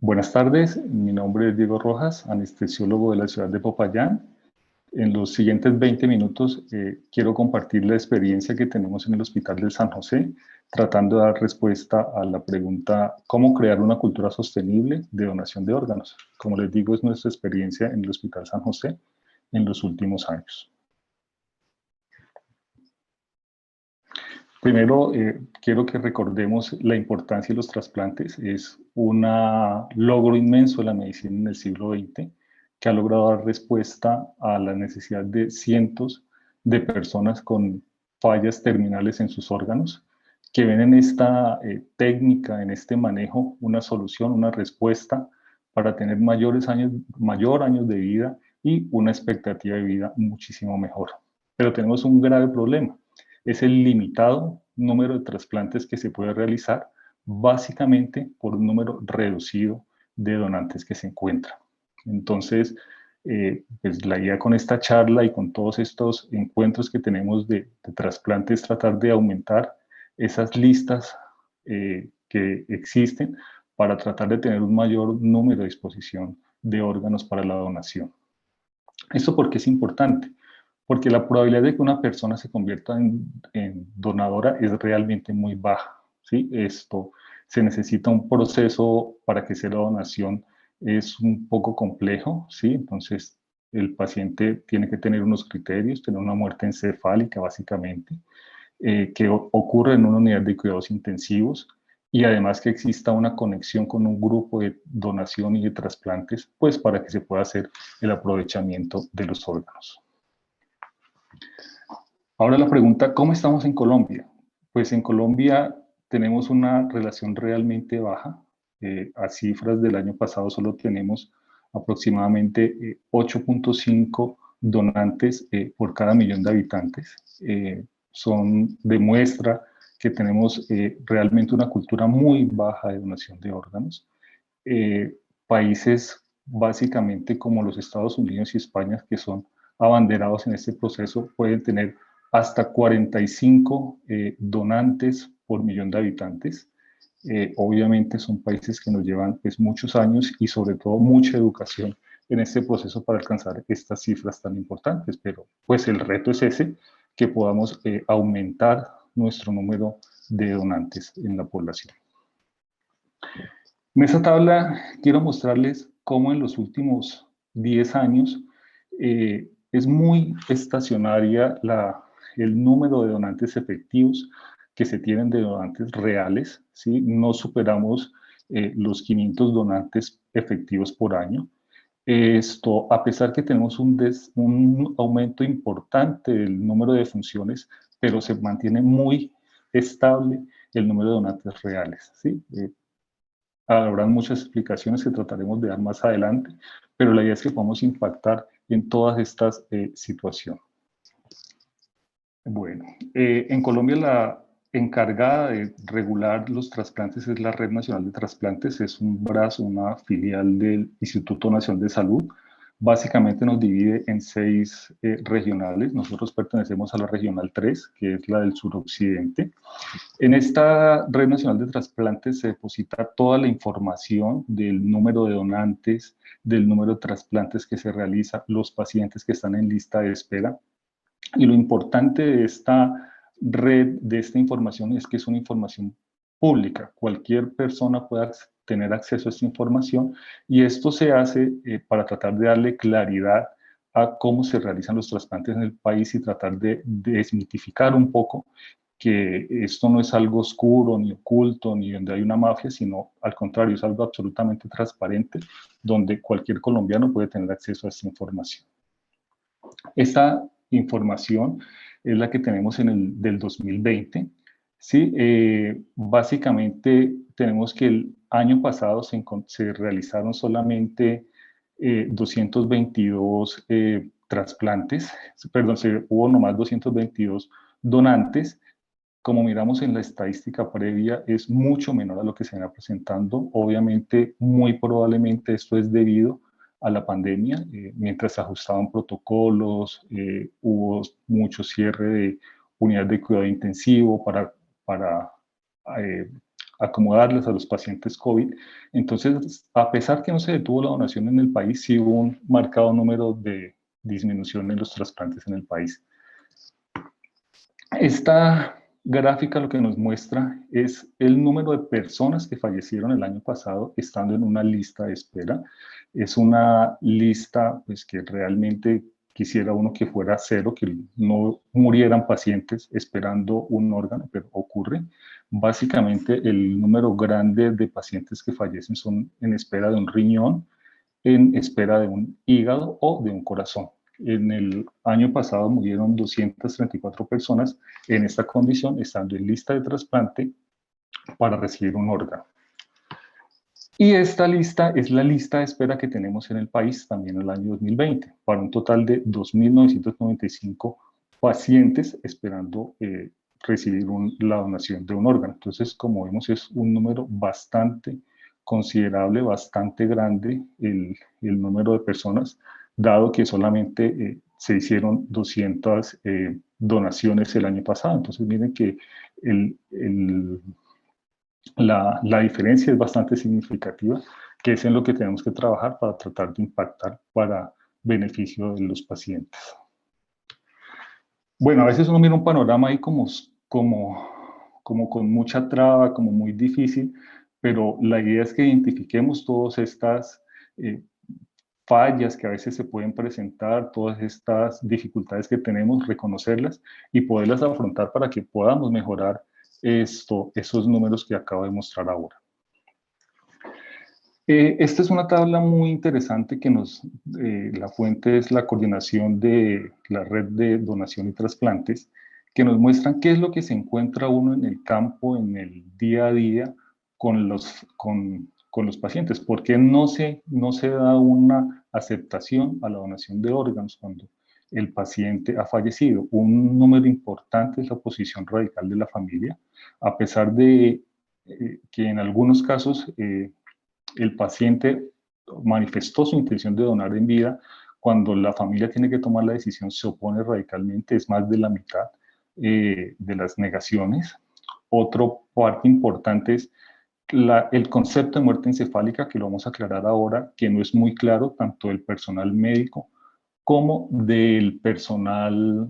Buenas tardes, mi nombre es Diego Rojas, anestesiólogo de la ciudad de Popayán. En los siguientes 20 minutos quiero compartir la experiencia que tenemos en el Hospital de San José, tratando de dar respuesta a la pregunta ¿cómo crear una cultura sostenible de donación de órganos? Como les digo, es nuestra experiencia en el Hospital San José en los últimos años. Primero, quiero que recordemos la importancia de los trasplantes. Es un logro inmenso de la medicina en el siglo XX que ha logrado dar respuesta a la necesidad de cientos de personas con fallas terminales en sus órganos, que ven en esta técnica, en este manejo, una solución, una respuesta para tener mayor años de vida y una expectativa de vida muchísimo mejor. Pero tenemos un grave problema, es el limitado número de trasplantes que se puede realizar, básicamente por un número reducido de donantes que se encuentran. Entonces, pues la idea con esta charla y con todos estos encuentros que tenemos de trasplantes es tratar de aumentar esas listas que existen para tratar de tener un mayor número de disposición de órganos para la donación. ¿Esto por qué es importante? Porque la probabilidad de que una persona se convierta en donadora es realmente muy baja, ¿sí? Esto se necesita un proceso para que sea la donación, es un poco complejo, ¿sí? Entonces, el paciente tiene que tener unos criterios, tener una muerte encefálica básicamente, que ocurre en una unidad de cuidados intensivos y además que exista una conexión con un grupo de donación y de trasplantes, pues para que se pueda hacer el aprovechamiento de los órganos. Ahora la pregunta, ¿cómo estamos en Colombia? Pues en Colombia tenemos una relación realmente baja. A cifras del año pasado solo tenemos aproximadamente 8.5 donantes por cada millón de habitantes. Demuestra que tenemos realmente una cultura muy baja de donación de órganos. Países básicamente como los Estados Unidos y España, que son abanderados en este proceso, pueden tener hasta 45 donantes por millón de habitantes. Obviamente son países que nos llevan pues, muchos años y sobre todo mucha educación en este proceso para alcanzar estas cifras tan importantes, pero pues el reto es ese, que podamos aumentar nuestro número de donantes en la población. En esta tabla quiero mostrarles cómo en los últimos 10 años es muy estacionaria el número de donantes efectivos que se tienen de donantes reales, ¿sí? No superamos los 500 donantes efectivos por año. Esto, a pesar que tenemos un aumento importante del número de funciones, pero se mantiene muy estable el número de donantes reales, ¿sí? Habrá muchas explicaciones que trataremos de dar más adelante, pero la idea es que podamos impactar en todas estas situaciones. Bueno, en Colombia la encargada de regular los trasplantes es la Red Nacional de Trasplantes, es un brazo, una filial del Instituto Nacional de Salud. Básicamente nos divide en 6 regionales. Nosotros pertenecemos a la regional 3, que es la del suroccidente. En esta Red Nacional de Trasplantes se deposita toda la información del número de donantes, del número de trasplantes que se realiza, los pacientes que están en lista de espera. Y lo importante de esta red, de esta información, es que es una información pública. Cualquier persona puede tener acceso a esta información y esto se hace para tratar de darle claridad a cómo se realizan los trasplantes en el país y tratar de desmitificar un poco que esto no es algo oscuro, ni oculto, ni donde hay una mafia, sino al contrario, es algo absolutamente transparente, donde cualquier colombiano puede tener acceso a esta información. Esta información es la que tenemos del 2020. ¿Sí? Básicamente tenemos que el año pasado se realizaron solamente 222 trasplantes, perdón, hubo nomás 222 donantes. Como miramos en la estadística previa, es mucho menor a lo que se viene presentando. Obviamente, muy probablemente esto es debido a la pandemia. Mientras se ajustaban protocolos, hubo mucho cierre de unidades de cuidado intensivo para acomodarlas a los pacientes COVID. Entonces, a pesar que no se detuvo la donación en el país, sí hubo un marcado número de disminución en los trasplantes en el país. Esta gráfica lo que nos muestra es el número de personas que fallecieron el año pasado estando en una lista de espera. Es una lista pues, que realmente quisiera uno que fuera cero, que no murieran pacientes esperando un órgano, pero ocurre. Básicamente el número grande de pacientes que fallecen son en espera de un riñón, en espera de un hígado o de un corazón. En el año pasado murieron 234 personas en esta condición, estando en lista de trasplante para recibir un órgano. Y esta lista es la lista de espera que tenemos en el país también en el año 2020, para un total de 2.995 pacientes esperando recibir la donación de un órgano. Entonces, como vemos, es un número bastante considerable, bastante grande el número de personas, dado que solamente se hicieron 200 donaciones el año pasado. Entonces, miren que la diferencia es bastante significativa, que es en lo que tenemos que trabajar para tratar de impactar para beneficio de los pacientes. Bueno, a veces uno mira un panorama ahí como con mucha traba, como muy difícil, pero la idea es que identifiquemos todas estas fallas que a veces se pueden presentar, todas estas dificultades que tenemos, reconocerlas y poderlas afrontar para que podamos mejorar esos números que acabo de mostrar ahora. Esta es una tabla muy interesante que la fuente es la coordinación de la red de donación y trasplantes, que nos muestran qué es lo que se encuentra uno en el campo, en el día a día, con los pacientes. ¿Por qué no se da una aceptación a la donación de órganos cuando el paciente ha fallecido? Un número importante es la oposición radical de la familia, a pesar de que en algunos casos el paciente manifestó su intención de donar en vida. Cuando la familia tiene que tomar la decisión, se opone radicalmente, es más de la mitad de las negaciones. Otro parte importante es el concepto de muerte encefálica, que lo vamos a aclarar ahora, que no es muy claro tanto del personal médico como del personal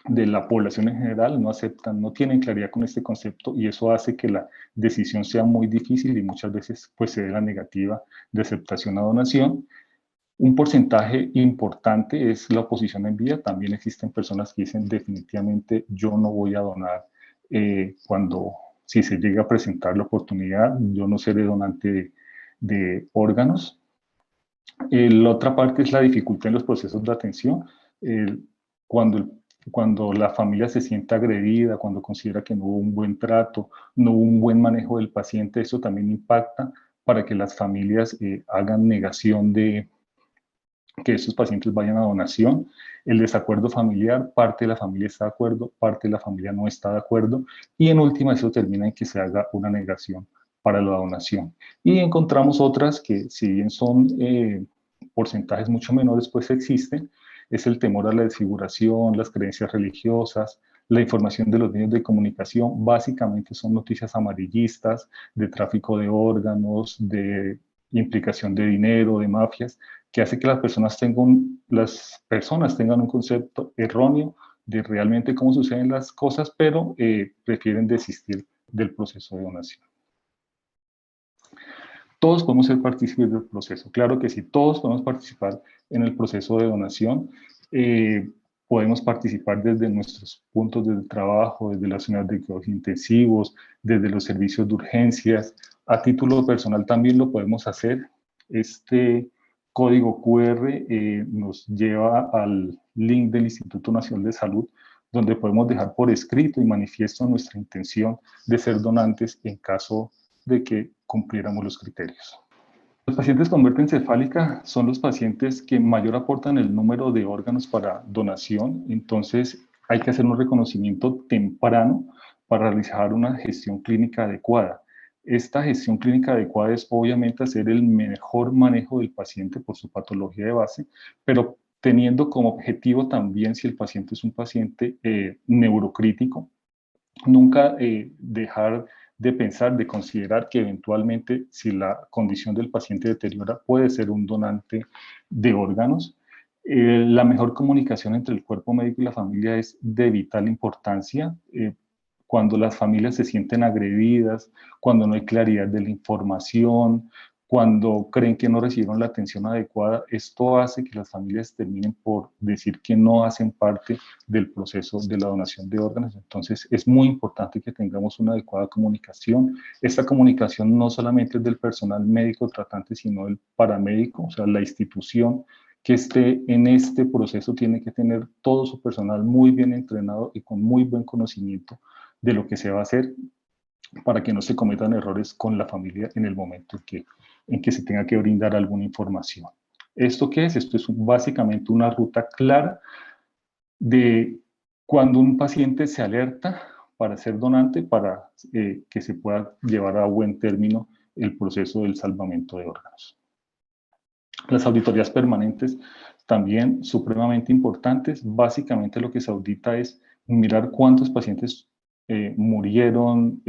de la población en general. No aceptan, no tienen claridad con este concepto y eso hace que la decisión sea muy difícil y muchas veces pues se dé la negativa de aceptación a donación. Un porcentaje importante es la oposición en vida. También existen personas que dicen definitivamente yo no voy a donar si se llega a presentar la oportunidad, yo no seré donante de órganos. La otra parte es la dificultad en los procesos de atención. Cuando, cuando la familia se siente agredida, cuando considera que no hubo un buen trato, no hubo un buen manejo del paciente, eso también impacta para que las familias hagan negación de que esos pacientes vayan a donación. El desacuerdo familiar, parte de la familia está de acuerdo, parte de la familia no está de acuerdo, y en última eso termina en que se haga una negación para la donación. Y encontramos otras que, si bien son porcentajes mucho menores, pues existen. Es el temor a la desfiguración, las creencias religiosas, la información de los medios de comunicación. Básicamente son noticias amarillistas de tráfico de órganos, de implicación de dinero, de mafias, que hace que las personas tengan un concepto erróneo de realmente cómo suceden las cosas, pero prefieren desistir del proceso de donación. Todos podemos ser partícipes del proceso. Claro que sí, todos podemos participar en el proceso de donación. Podemos participar desde nuestros puntos de trabajo, desde las unidades de cuidados intensivos, desde los servicios de urgencias. A título personal también lo podemos hacer. Este código QR nos lleva al link del Instituto Nacional de Salud, donde podemos dejar por escrito y manifiesto nuestra intención de ser donantes en caso de que cumpliéramos los criterios. Los pacientes con muerte encefálica son los pacientes que mayor aportan el número de órganos para donación, entonces hay que hacer un reconocimiento temprano para realizar una gestión clínica adecuada. Esta gestión clínica adecuada es obviamente hacer el mejor manejo del paciente por su patología de base, pero teniendo como objetivo también, si el paciente es un paciente neurocrítico, nunca dejar de pensar, de considerar que eventualmente, si la condición del paciente deteriora, puede ser un donante de órganos. La mejor comunicación entre el cuerpo médico y la familia es de vital importancia. Cuando las familias se sienten agredidas, cuando no hay claridad de la información, cuando creen que no recibieron la atención adecuada, esto hace que las familias terminen por decir que no hacen parte del proceso de la donación de órganos. Entonces, es muy importante que tengamos una adecuada comunicación. Esta comunicación no solamente es del personal médico tratante, sino del paramédico, o sea, la institución que esté en este proceso tiene que tener todo su personal muy bien entrenado y con muy buen conocimiento de lo que se va a hacer para que no se cometan errores con la familia en el momento en que se tenga que brindar alguna información. ¿Esto qué es? Esto es básicamente una ruta clara de cuando un paciente se alerta para ser donante, para que se pueda llevar a buen término el proceso del salvamento de órganos. Las auditorías permanentes también supremamente importantes. Básicamente lo que se audita es mirar cuántos pacientes murieron,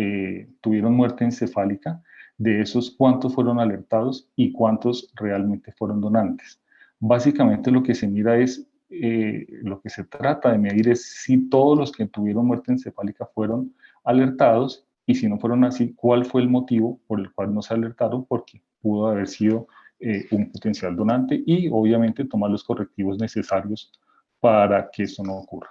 tuvieron muerte encefálica, de esos cuántos fueron alertados y cuántos realmente fueron donantes. Básicamente lo que se mira es, lo que se trata de medir es si todos los que tuvieron muerte encefálica fueron alertados y si no fueron así, cuál fue el motivo por el cual no se alertaron, porque pudo haber sido un potencial donante y obviamente tomar los correctivos necesarios para que eso no ocurra.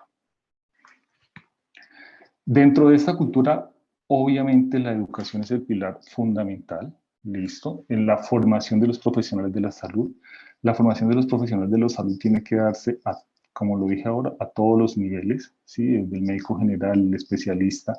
Dentro de esta cultura, obviamente la educación es el pilar fundamental, ¿listo? En la formación de los profesionales de la salud. La formación de los profesionales de la salud tiene que darse, como lo dije ahora, a todos los niveles, ¿sí? Desde el médico general, el especialista,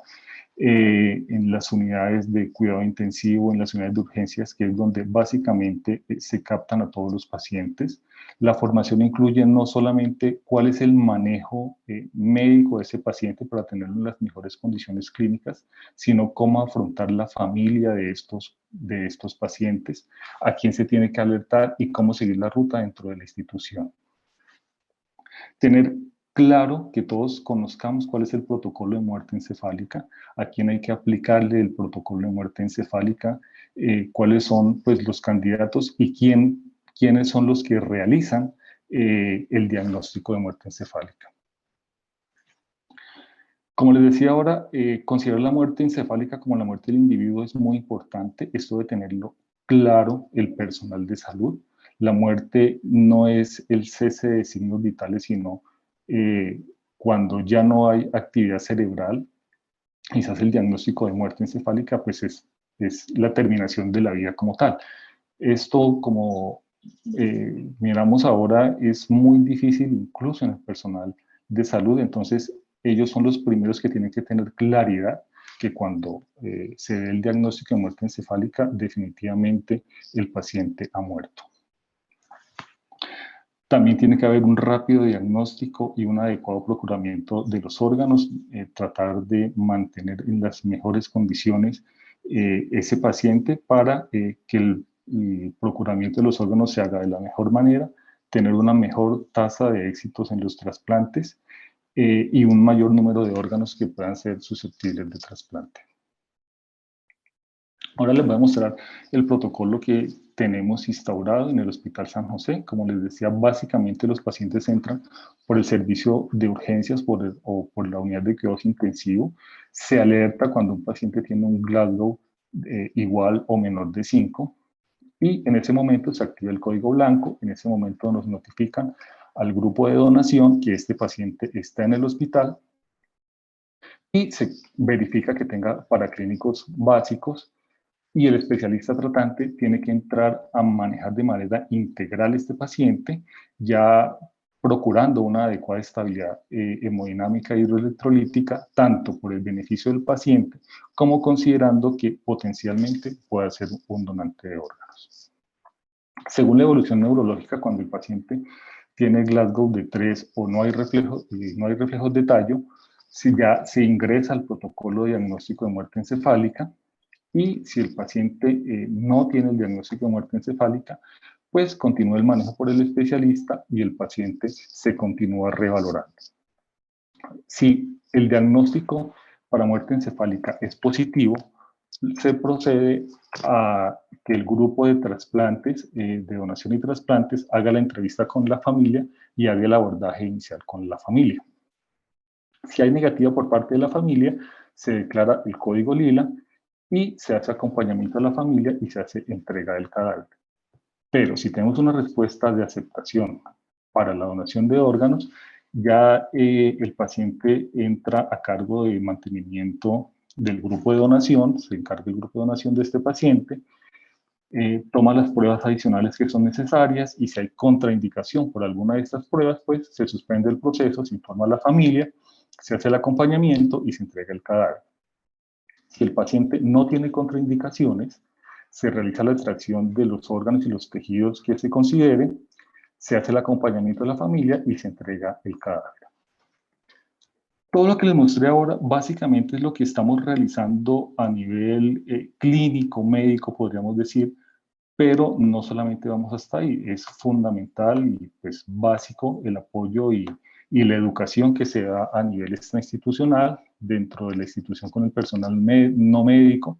en las unidades de cuidado intensivo, en las unidades de urgencias, que es donde básicamente se captan a todos los pacientes. La formación incluye no solamente cuál es el manejo médico de ese paciente para tenerlo en las mejores condiciones clínicas, sino cómo afrontar la familia de estos pacientes, a quién se tiene que alertar y cómo seguir la ruta dentro de la institución. Tener claro que todos conozcamos cuál es el protocolo de muerte encefálica, a quién hay que aplicarle el protocolo de muerte encefálica, cuáles son pues, los candidatos y quiénes son los que realizan el diagnóstico de muerte encefálica. Como les decía ahora, considerar la muerte encefálica como la muerte del individuo es muy importante, esto de tenerlo claro el personal de salud. La muerte no es el cese de signos vitales, sino cuando ya no hay actividad cerebral y se hace el diagnóstico de muerte encefálica, pues es la terminación de la vida como tal. Esto, como miramos ahora, es muy difícil incluso en el personal de salud, entonces ellos son los primeros que tienen que tener claridad que cuando se dé el diagnóstico de muerte encefálica, definitivamente el paciente ha muerto. También tiene que haber un rápido diagnóstico y un adecuado procuramiento de los órganos, tratar de mantener en las mejores condiciones ese paciente para que el procuramiento de los órganos se haga de la mejor manera, tener una mejor tasa de éxitos en los trasplantes y un mayor número de órganos que puedan ser susceptibles de trasplante. Ahora les voy a mostrar el protocolo que tenemos instaurado en el Hospital San José. Como les decía, básicamente los pacientes entran por el servicio de urgencias o por la unidad de cuidados intensivos. Se alerta cuando un paciente tiene un Glasgow igual o menor de 5 y en ese momento se activa el código blanco. En ese momento nos notifican al grupo de donación que este paciente está en el hospital y se verifica que tenga paraclínicos básicos y el especialista tratante tiene que entrar a manejar de manera integral este paciente, ya procurando una adecuada estabilidad hemodinámica e hidroelectrolítica, tanto por el beneficio del paciente, como considerando que potencialmente pueda ser un donante de órganos. Según la evolución neurológica, cuando el paciente tiene Glasgow de 3 o no hay reflejos de tallo, si ya se ingresa al protocolo de diagnóstico de muerte encefálica, y si el paciente no tiene el diagnóstico de muerte encefálica, pues continúa el manejo por el especialista y el paciente se continúa revalorando. Si el diagnóstico para muerte encefálica es positivo, se procede a que el grupo de trasplantes, de donación y trasplantes, haga la entrevista con la familia y haga el abordaje inicial con la familia. Si hay negativa por parte de la familia, se declara el código lila y se hace acompañamiento a la familia y se hace entrega del cadáver. Pero si tenemos una respuesta de aceptación para la donación de órganos, ya el paciente entra a cargo de mantenimiento del grupo de donación, se encarga el grupo de donación de este paciente, toma las pruebas adicionales que son necesarias y si hay contraindicación por alguna de estas pruebas, pues se suspende el proceso, se informa a la familia, se hace el acompañamiento y se entrega el cadáver. Si el paciente no tiene contraindicaciones, se realiza la extracción de los órganos y los tejidos que se consideren, se hace el acompañamiento de la familia y se entrega el cadáver. Todo lo que les mostré ahora básicamente es lo que estamos realizando a nivel clínico, médico, podríamos decir, pero no solamente vamos hasta ahí, es fundamental y pues básico el apoyo y la educación que se da a nivel extrainstitucional, dentro de la institución con el personal no médico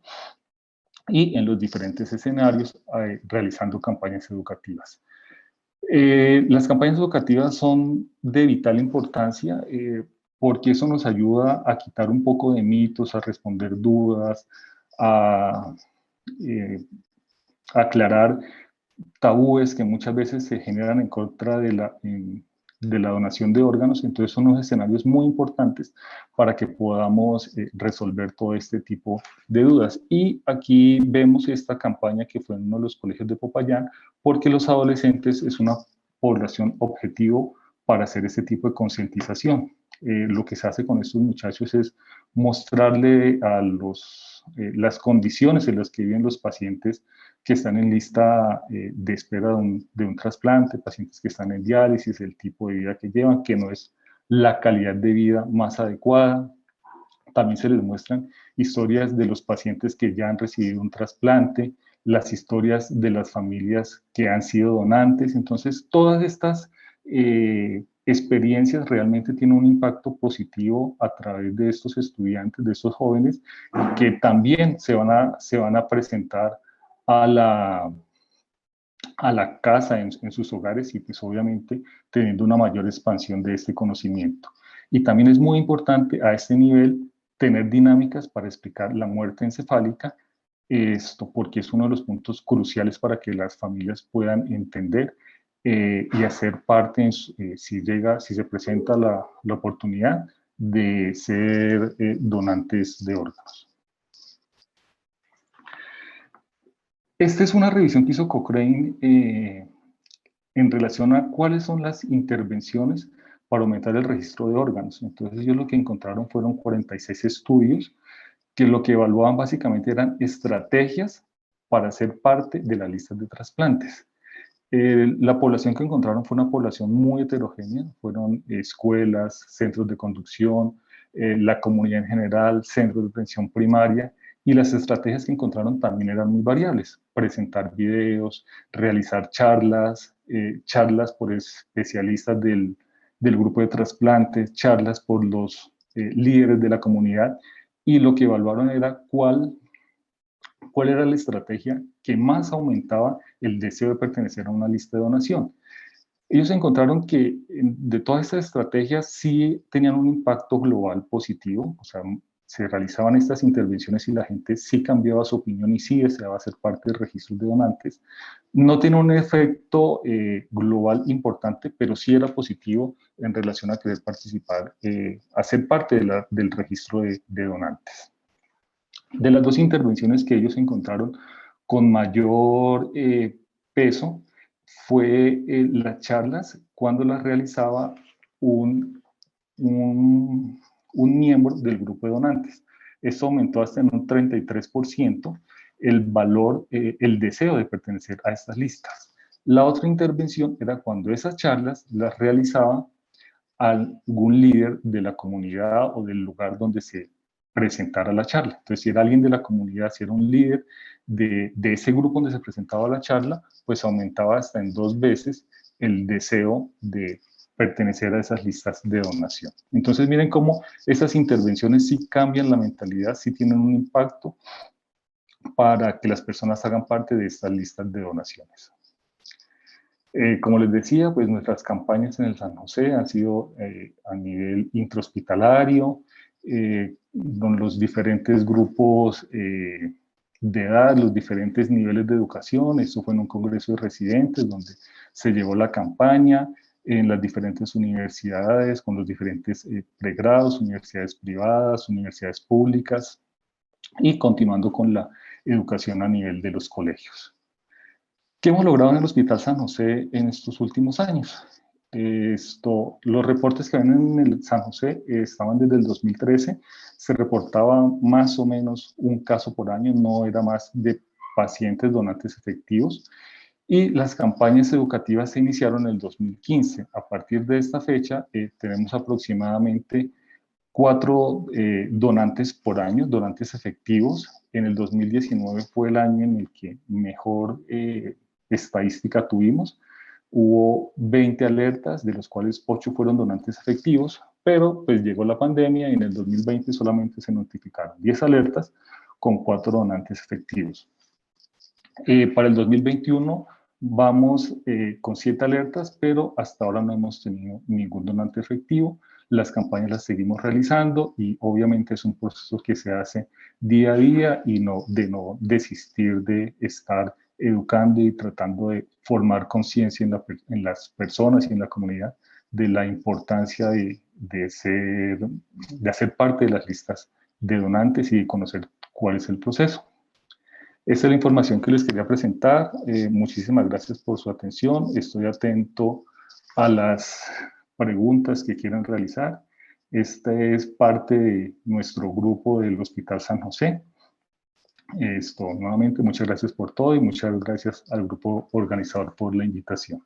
y en los diferentes escenarios realizando campañas educativas. Las campañas educativas son de vital importancia porque eso nos ayuda a quitar un poco de mitos, a responder dudas, a aclarar tabúes que muchas veces se generan en contra de la donación de órganos. Entonces son unos escenarios muy importantes para que podamos resolver todo este tipo de dudas. Y aquí vemos esta campaña que fue en uno de los colegios de Popayán, porque los adolescentes es una población objetivo para hacer este tipo de concientización. Lo que se hace con estos muchachos es mostrarle a las condiciones en las que viven los pacientes que están en lista de espera de un trasplante, pacientes que están en diálisis, el tipo de vida que llevan, que no es la calidad de vida más adecuada. También se les muestran historias de los pacientes que ya han recibido un trasplante, las historias de las familias que han sido donantes. Entonces, todas estas experiencias realmente tienen un impacto positivo a través de estos estudiantes, de estos jóvenes, que también se van a presentar a la casa en sus hogares y pues obviamente teniendo una mayor expansión de este conocimiento. Y también es muy importante a este nivel tener dinámicas para explicar la muerte encefálica, esto porque es uno de los puntos cruciales para que las familias puedan entender y hacer parte, si se presenta la oportunidad de ser donantes de órganos. Esta es una revisión que hizo Cochrane en relación a cuáles son las intervenciones para aumentar el registro de órganos. Entonces ellos lo que encontraron fueron 46 estudios que lo que evaluaban básicamente eran estrategias para ser parte de la lista de trasplantes. La población que encontraron fue una población muy heterogénea, fueron escuelas, centros de conducción, la comunidad en general, centros de atención primaria, y las estrategias que encontraron también eran muy variables. Presentar videos, realizar charlas, charlas por especialistas del grupo de trasplantes, charlas por los líderes de la comunidad, y lo que evaluaron era cuál era la estrategia que más aumentaba el deseo de pertenecer a una lista de donación. Ellos encontraron que de todas estas estrategias sí tenían un impacto global positivo, o sea, se realizaban estas intervenciones y la gente sí cambiaba su opinión y sí deseaba ser parte del registro de donantes. No tiene un efecto global importante, pero sí era positivo en relación a querer participar, a ser parte del registro de donantes. De las dos intervenciones que ellos encontraron con mayor peso fue las charlas cuando las realizaba un miembro del grupo de donantes. Esto aumentó hasta en un 33% el valor, el deseo de pertenecer a estas listas. La otra intervención era cuando esas charlas las realizaba algún líder de la comunidad o del lugar donde se presentara la charla. Entonces, si era alguien de la comunidad, si era un líder de ese grupo donde se presentaba la charla, pues aumentaba hasta en 2 veces el deseo de pertenecer a esas listas de donación. Entonces, miren cómo esas intervenciones sí cambian la mentalidad, sí tienen un impacto para que las personas hagan parte de estas listas de donaciones. Como les decía, pues nuestras campañas en el San José han sido a nivel intrahospitalario, con los diferentes grupos de edad, los diferentes niveles de educación. Esto fue en un congreso de residentes donde se llevó la campaña en las diferentes universidades, con los diferentes pregrados, universidades privadas, universidades públicas, y continuando con la educación a nivel de los colegios. ¿Qué hemos logrado en el Hospital San José en estos últimos años? Los reportes que ven en el San José estaban desde el 2013, se reportaba más o menos un caso por año, no era más de pacientes donantes efectivos, y las campañas educativas se iniciaron en el 2015. A partir de esta fecha tenemos aproximadamente 4 donantes por año, donantes efectivos. En el 2019 fue el año en el que mejor estadística tuvimos. Hubo 20 alertas, de los cuales 8 fueron donantes efectivos, pero pues llegó la pandemia y en el 2020 solamente se notificaron 10 alertas con 4 donantes efectivos. Para el 2021 vamos con 7 alertas, pero hasta ahora no hemos tenido ningún donante efectivo. Las campañas las seguimos realizando y obviamente es un proceso que se hace día a día y no desistir de estar educando y tratando de formar conciencia en las personas y en la comunidad de la importancia de hacer parte de las listas de donantes y de conocer cuál es el proceso. Esta es la información que les quería presentar. Muchísimas gracias por su atención. Estoy atento a las preguntas que quieran realizar. Este es parte de nuestro grupo del Hospital San José. Nuevamente, muchas gracias por todo y muchas gracias al grupo organizador por la invitación.